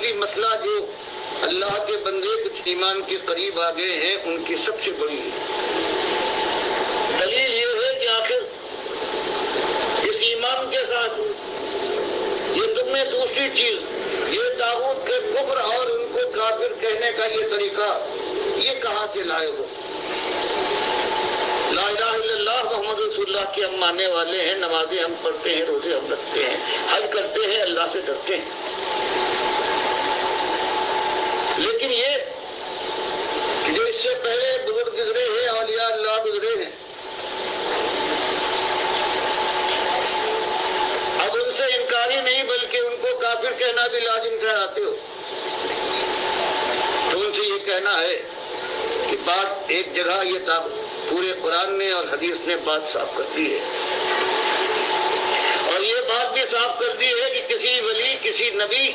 اصلی مسئلہ جو اللہ کے بندے کچھ ایمان کے قریب آ گئے ہیں ان کی سب سے بڑی دلیل یہ ہے کہ آخر اس ایمان کے ساتھ یہ تمہیں دوسری چیز، یہ طاغوت کے کفر اور ان کو کافر کہنے کا یہ طریقہ، یہ کہاں سے لائے ہو؟ لا الہ الا اللہ محمد رسول اللہ کے ہم ماننے والے ہیں، نمازیں ہم پڑھتے ہیں، روزے ہم رکھتے ہیں، حج کرتے ہیں، اللہ سے ڈرتے ہیں، لیکن یہ کہ جو اس سے پہلے بزرگ گزرے ہیں، اولیاء اللہ گزرے ہیں، اب ان سے انکاری نہیں بلکہ ان کو کافر کہنا بھی لازم ٹھہراتے ہو، تو ان سے یہ کہنا ہے کہ بات ایک جگہ یہ پورے قرآن نے اور حدیث نے بات صاف کر دی ہے، اور یہ بات بھی صاف کر دی ہے کہ کسی ولی، کسی نبی،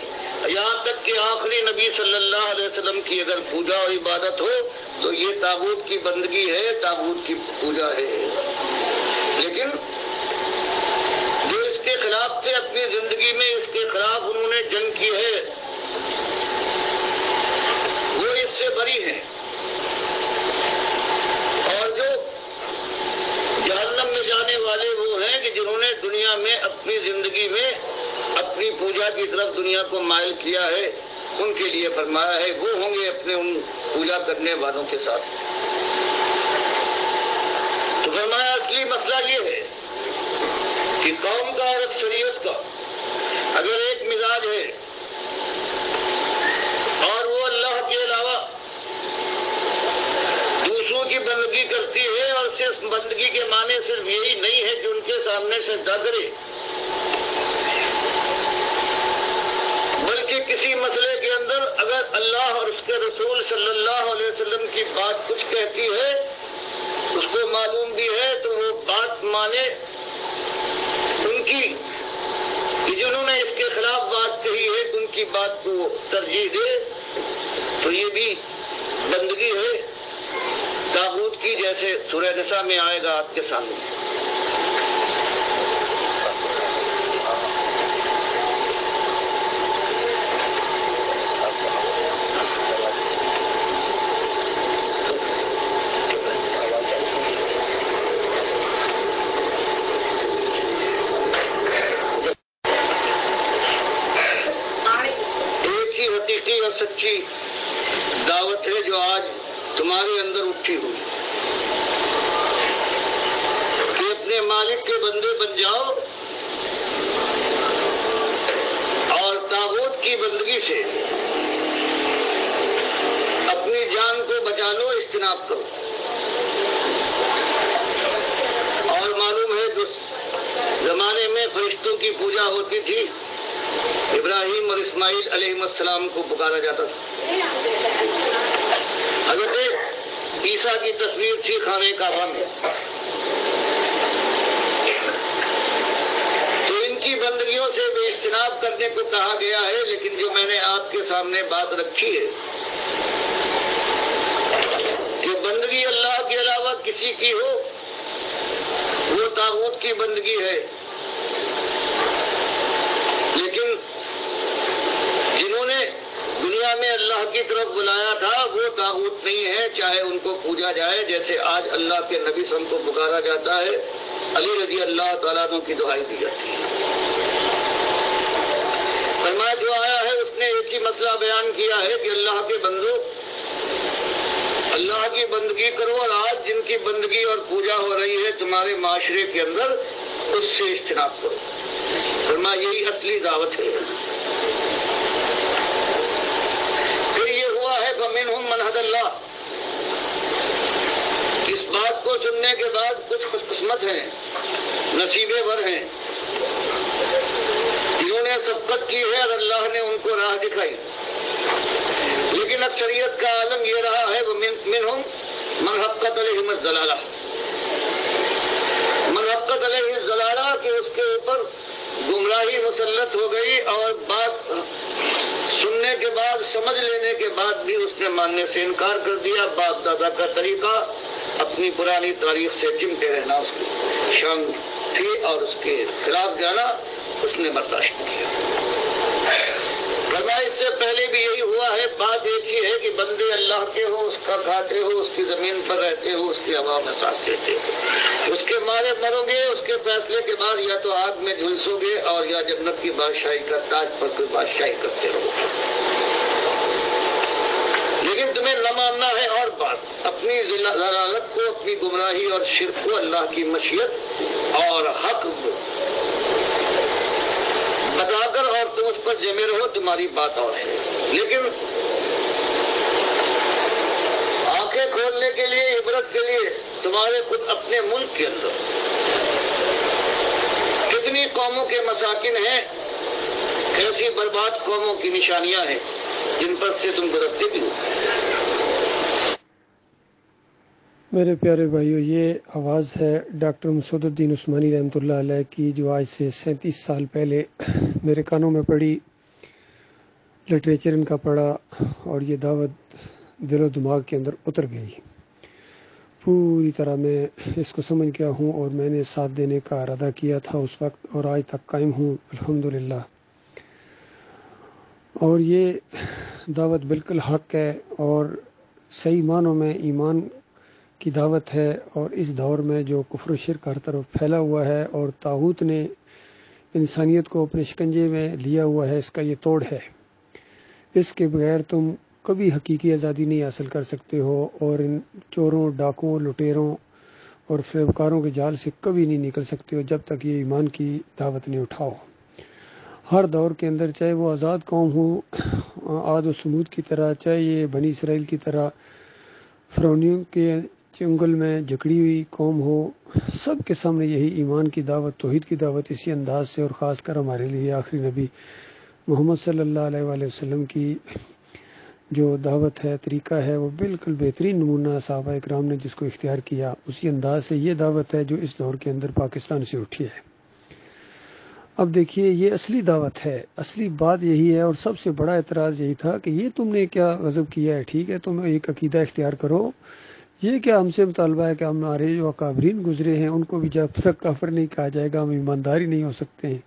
یہاں تک کہ آخری نبی صلی اللہ علیہ وسلم کی اگر پوجا اور عبادت ہو تو یہ تابوت کی بندگی ہے، تابوت کی پوجا ہے، لیکن جو اس کے خلاف تھے اپنی زندگی میں، اس کے خلاف انہوں نے جنگ کی ہے، وہ اس سے بری ہیں، اور جو جہنم میں جانے والے وہ ہیں کہ جنہوں نے دنیا میں اپنی زندگی میں اپنی پوجا کی طرف دنیا کو مائل کیا ہے، ان کے لیے فرمایا ہے وہ ہوں گے اپنے ان پوجا کرنے والوں کے ساتھ۔ تو فرمایا اصلی مسئلہ یہ ہے کہ قوم کا اور اکثریت کا اگر ایک مزاج ہے اور وہ اللہ کے علاوہ دوسروں کی بندگی کرتی ہے، اور صرف بندگی کے معنی صرف یہی نہیں ہے کہ ان کے سامنے سے ڈگرے، بلکہ کسی مسئلے کے اندر اگر اللہ اور اس کے رسول صلی اللہ علیہ وسلم کی بات کچھ کہتی ہے، اس کو معلوم بھی ہے، تو وہ بات مانے ان کی، کہ جنہوں نے اس کے خلاف بات کہی ہے ان کی بات کو ترجیح دے، تو یہ بھی بندگی ہے طاغوت کی، جیسے سورہ نساء میں آئے گا آپ کے سامنے۔ ایک ہی حقیقی اور سچی دعوت ہے جو آج تمہارے اندر اٹھی ہوئی کہ اپنے مالک کے بندے بن جاؤ اور طاغوت کی بندگی سے اپنی جان کو بچا لو، اجتناب کرو۔ اور معلوم ہے کہ اس زمانے میں فرشتوں کی پوجا ہوتی تھی، ابراہیم اور اسماعیل علیہ السلام کو پکارا جاتا تھا، حضرت عیسیٰ کی تصویر تھی خانہ کعبہ میں، تو ان کی بندگیوں سے بے اجتناب کرنے کو کہا گیا ہے، لیکن جو میں نے آپ کے سامنے بات رکھی ہے کہ بندگی اللہ کے علاوہ کسی کی ہو وہ طاغوت کی بندگی ہے، لیکن جنہوں نے دنیا میں اللہ کی طرف بلایا تھا وہ طاغوت نہیں ہے، چاہے ان کو پوجا جائے، جیسے آج اللہ کے نبی صلی اللہ علیہ وسلم کو پکارا جاتا ہے، علی رضی اللہ تعالیٰ عنہ کی دعائی دی جاتی ہے۔ فرمایا جو آیا ہے اس نے ایک ہی مسئلہ بیان کیا ہے کہ اللہ کے بندو اللہ کی بندگی کرو، اور آج جن کی بندگی اور پوجا ہو رہی ہے تمہارے معاشرے کے اندر، اس سے اجتناب کرو۔ فرمایا یہی اصلی دعوت ہے۔ فَمِنْهُمْ مَنْ هَدَى اللَّهُ، اس بات کو سننے کے بعد کچھ خوش قسمت ہیں، نصیبے ور ہیں، جنہوں نے سبقت کی ہے اور اللہ نے ان کو راہ دکھائی، لیکن اکثریت کا عالم یہ رہا ہے وَمِنْهُمْ مَنْ حَقَّتْ عَلَيْهِمُ الضَّلَالَةُ، مَنْ حَقَّتْ عَلَيْهِ الضَّلَالَةُ کہ اس کے اوپر گمراہی مسلط ہو گئی، اور بات سننے کے بعد، سمجھ لینے کے بعد بھی اس نے ماننے سے انکار کر دیا۔ باپ دادا کا طریقہ اپنی پرانی تاریخ سے چمٹے رہنا اس کی شان تھی، اور اس کے خلاف جانا اس نے برداشت کیا۔ فرمایا اس سے پہلے بھی یہی ہوا ہے، بات ایک ہی ہے کہ بندے اللہ کے ہو، اس کا کھاتے ہو، اس کی زمین پر رہتے ہو، اس کی ہوا میں سانس لیتے ہو، اس کے مارے مرو گے، اس کے فیصلے کے بعد یا تو آگ میں جھلسو گے اور یا جنت کی بادشاہی کا تاج پر کوئی بادشاہی کرتے رہو گے۔ لیکن تمہیں نہ ماننا ہے اور بات، اپنی ضلالت کو، اپنی گمراہی اور شرک کو اللہ کی مشیت اور حق بتا کر اور تم اس پر جمے رہو، تمہاری بات اور ہے۔ لیکن آنکھیں کھولنے کے لیے، عبرت کے لیے تمہارے خود اپنے ملک کے اندر کتنی قوموں کے مساکن ہیں، کیسی برباد قوموں کی نشانیاں ہیں جن پر سے تم گزرتے بھی ہو۔ میرے پیارے بھائیو، یہ آواز ہے ڈاکٹر مسعود الدین عثمانی رحمۃ اللہ علیہ کی، جو آج سے 37 سال پہلے میرے کانوں میں پڑی، لٹریچر ان کا پڑھا اور یہ دعوت دل و دماغ کے اندر اتر گئی۔ پوری طرح میں اس کو سمجھ گیا ہوں اور میں نے ساتھ دینے کا ارادہ کیا تھا اس وقت، اور آج تک قائم ہوں الحمدللہ۔ اور یہ دعوت بالکل حق ہے اور صحیح معنوں میں ایمان کی دعوت ہے، اور اس دور میں جو کفر و شرک ہر طرف پھیلا ہوا ہے اور طاغوت نے انسانیت کو اپنے شکنجے میں لیا ہوا ہے، اس کا یہ توڑ ہے۔ اس کے بغیر تم کبھی حقیقی آزادی نہیں حاصل کر سکتے ہو، اور ان چوروں، ڈاکوں، لٹیروں اور فریبکاروں کے جال سے کبھی نہیں نکل سکتے ہو جب تک یہ ایمان کی دعوت نہیں اٹھاؤ۔ ہر دور کے اندر، چاہے وہ آزاد قوم ہو عاد و سمود کی طرح، چاہے یہ بنی اسرائیل کی طرح فرعونیوں کے چنگل میں جکڑی ہوئی قوم ہو، سب کے سامنے یہی ایمان کی دعوت، توحید کی دعوت اسی انداز سے، اور خاص کر ہمارے لیے آخری نبی محمد صلی اللہ علیہ وآلہ وسلم کی جو دعوت ہے، طریقہ ہے، وہ بالکل بہترین نمونہ صحابہ اکرام نے جس کو اختیار کیا، اسی انداز سے یہ دعوت ہے جو اس دور کے اندر پاکستان سے اٹھی ہے۔ اب دیکھیے، یہ اصلی دعوت ہے، اصلی بات یہی ہے، اور سب سے بڑا اعتراض یہی تھا کہ یہ تم نے کیا غضب کیا ہے؟ ٹھیک ہے، تم ایک عقیدہ اختیار کرو، یہ کیا ہم سے مطالبہ ہے کہ ہمارے جو اکابرین گزرے ہیں ان کو بھی جب تک کافر نہیں کہا جائے گا ہم ایمانداری نہیں ہو سکتے ہیں۔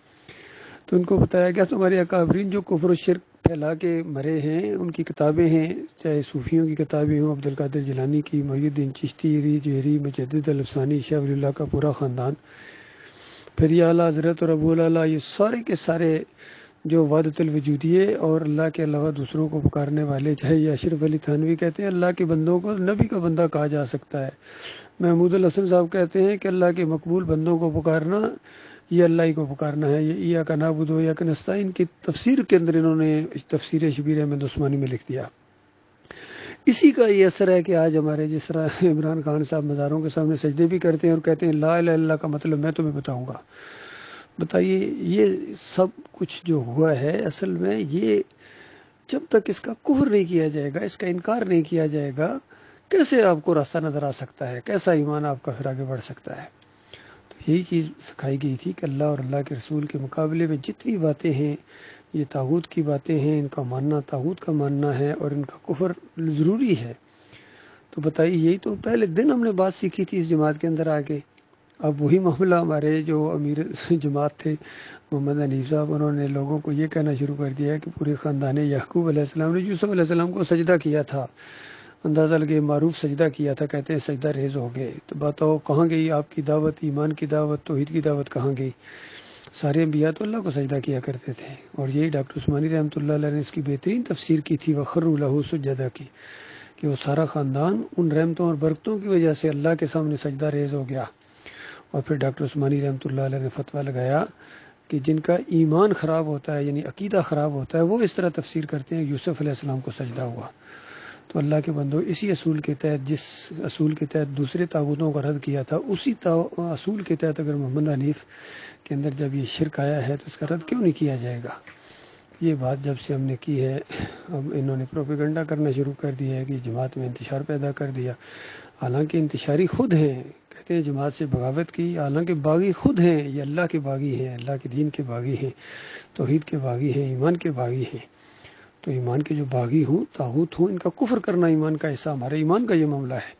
تو ان کو بتایا گیا تمہارے اکابرین جو کفر و شرک پھیلا کے مرے ہیں، ان کی کتابیں ہیں، چاہے صوفیوں کی کتابیں ہوں، عبد القادر جیلانی کی، محی الدین چشتی، جوہری، مجدد الافسانی، شاہ ولی اللہ کا پورا خاندان، پھر یہ اعلیٰ حضرت اور ابو الاعلیٰ، یہ سارے کے سارے جو وحدت الوجودیے اور اللہ کے علاوہ دوسروں کو پکارنے والے، چاہے یہ اشرف علی تھانوی کہتے ہیں اللہ کے بندوں کو نبی کا بندہ کہا جا سکتا ہے، محمود الحسن صاحب کہتے ہیں کہ اللہ کے مقبول بندوں کو پکارنا یہ اللہ ہی کو پکارنا ہے، یہ ایاک نعبد و ایاک نستعین کی تفسیر کے اندر انہوں نے تفسیر شبیر احمد عثمانی میں لکھ دیا۔ اسی کا یہ اثر ہے کہ آج ہمارے جس طرح عمران خان صاحب مزاروں کے سامنے سجدے بھی کرتے ہیں اور کہتے ہیں لا الہ الا اللہ کا مطلب میں تمہیں بتاؤں گا۔ بتائیے، یہ سب کچھ جو ہوا ہے اصل میں یہ جب تک اس کا کفر نہیں کیا جائے گا، اس کا انکار نہیں کیا جائے گا، کیسے آپ کو راستہ نظر آ سکتا ہے؟ کیسا ایمان آپ کا پھر آگے بڑھ سکتا ہے؟ تو یہی چیز سکھائی گئی تھی کہ اللہ اور اللہ کے رسول کے مقابلے میں جتنی باتیں ہیں یہ طاغوت کی باتیں ہیں، ان کا ماننا طاغوت کا ماننا ہے اور ان کا کفر ضروری ہے۔ تو بتائیے، یہی تو پہلے دن ہم نے بات سیکھی تھی اس جماعت کے اندر آگے۔ اب وہی معاملہ ہمارے جو امیر جماعت تھے محمد حنیف صاحب، انہوں نے لوگوں کو یہ کہنا شروع کر دیا کہ پورے خاندان یعقوب علیہ السلام نے یوسف علیہ السلام کو سجدہ کیا تھا، اندازہ لگے معروف سجدہ کیا تھا، کہتے ہیں سجدہ ریز ہو گئے۔ تو بتاؤ کہاں گئی آپ کی دعوت، ایمان کی دعوت، توحید کی دعوت کہاں گئی؟ سارے انبیاء تو اللہ کو سجدہ کیا کرتے تھے، اور یہی ڈاکٹر عثمانی رحمۃ اللہ علیہ نے اس کی بہترین تفسیر کی تھی وخروا لہ سجدا کی، کہ وہ سارا خاندان ان رحمتوں اور برکتوں کی وجہ سے اللہ کے سامنے سجدہ ریز ہو گیا۔ اور پھر ڈاکٹر عثمانی رحمۃ اللہ علیہ نے فتویٰ لگایا کہ جن کا ایمان خراب ہوتا ہے، یعنی عقیدہ خراب ہوتا ہے، وہ اس طرح تفسیر کرتے ہیں یوسف علیہ السلام کو سجدہ ہوا۔ تو اللہ کے بندو، اسی اصول کے تحت، جس اصول کے تحت دوسرے طاغوتوں کا رد کیا تھا، اسی اصول کے تحت اگر محمد حنیف کے اندر جب یہ شرک آیا ہے تو اس کا رد کیوں نہیں کیا جائے گا؟ یہ بات جب سے ہم نے کی ہے، اب انہوں نے پروپیگنڈا کرنا شروع کر دیا ہے کہ جماعت میں انتشار پیدا کر دیا، حالانکہ انتشاری خود ہیں، کہتے ہیں جماعت سے بغاوت کی، حالانکہ باغی خود ہیں، یہ اللہ کے باغی ہیں، اللہ کے دین کے باغی ہیں، توحید کے باغی ہیں، ایمان کے باغی ہیں۔ تو ایمان کے جو باغی ہوں، طاغوت ہوں، ان کا کفر کرنا ایمان کا حصہ، ہمارے ایمان کا یہ معاملہ ہے۔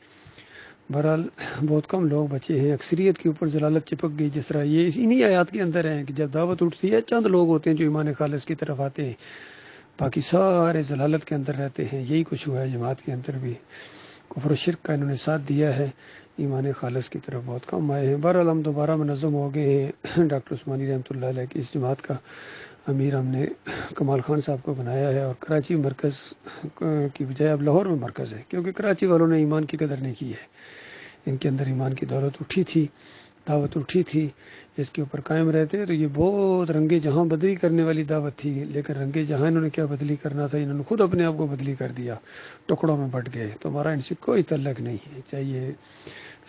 بہرحال بہت کم لوگ بچے ہیں، اکثریت کے اوپر ضلالت چپک گئی، جس طرح یہ انہی آیات کے اندر ہیں کہ جب دعوت اٹھتی ہے چند لوگ ہوتے ہیں جو ایمان خالص کی طرف آتے ہیں، باقی سارے ضلالت کے اندر رہتے ہیں. یہی کچھ ہوا ہے جماعت کے اندر بھی. کفر و شرک کا انہوں نے ساتھ دیا ہے. ایمان خالص کی طرف بہت کم آئے ہیں. بہرحال ہم دوبارہ منظم ہو گئے ہیں. ڈاکٹر عثمانی رحمۃ اللہ علیہ کی اس جماعت کا امیر ہم نے کمال خان صاحب کو بنایا ہے، اور کراچی مرکز کی بجائے اب لاہور میں مرکز ہے، کیونکہ کراچی والوں نے ایمان کی قدر نہیں کی ہے. ان کے اندر ایمان کی دولت اٹھی تھی، دعوت اٹھی تھی، اس کے اوپر قائم رہتے. تو یہ بہت رنگے جہاں بدلی کرنے والی دعوت تھی، لیکن رنگے جہاں انہوں نے کیا بدلی کرنا تھا، انہوں نے خود اپنے آپ کو بدلی کر دیا، ٹکڑوں میں بٹ گئے. تو ہمارا ان سے کوئی تعلق نہیں ہے، چاہے یہ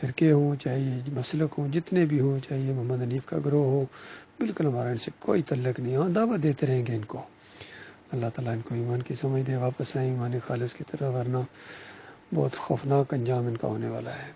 فرقے ہوں، چاہے یہ مسلک ہوں، جتنے بھی ہوں، چاہے یہ محمد حنیف کا گروہ ہو، بالکل ہمارا ان سے کوئی تعلق نہیں. ہاں دعوت دیتے رہیں گے ان کو. اللہ تعالیٰ ان کو ایمان کی سمجھ دے، واپس آئیں ایمان خالص کی طرح، ورنہ بہت خوفناک انجام ان کا ہونے والا ہے.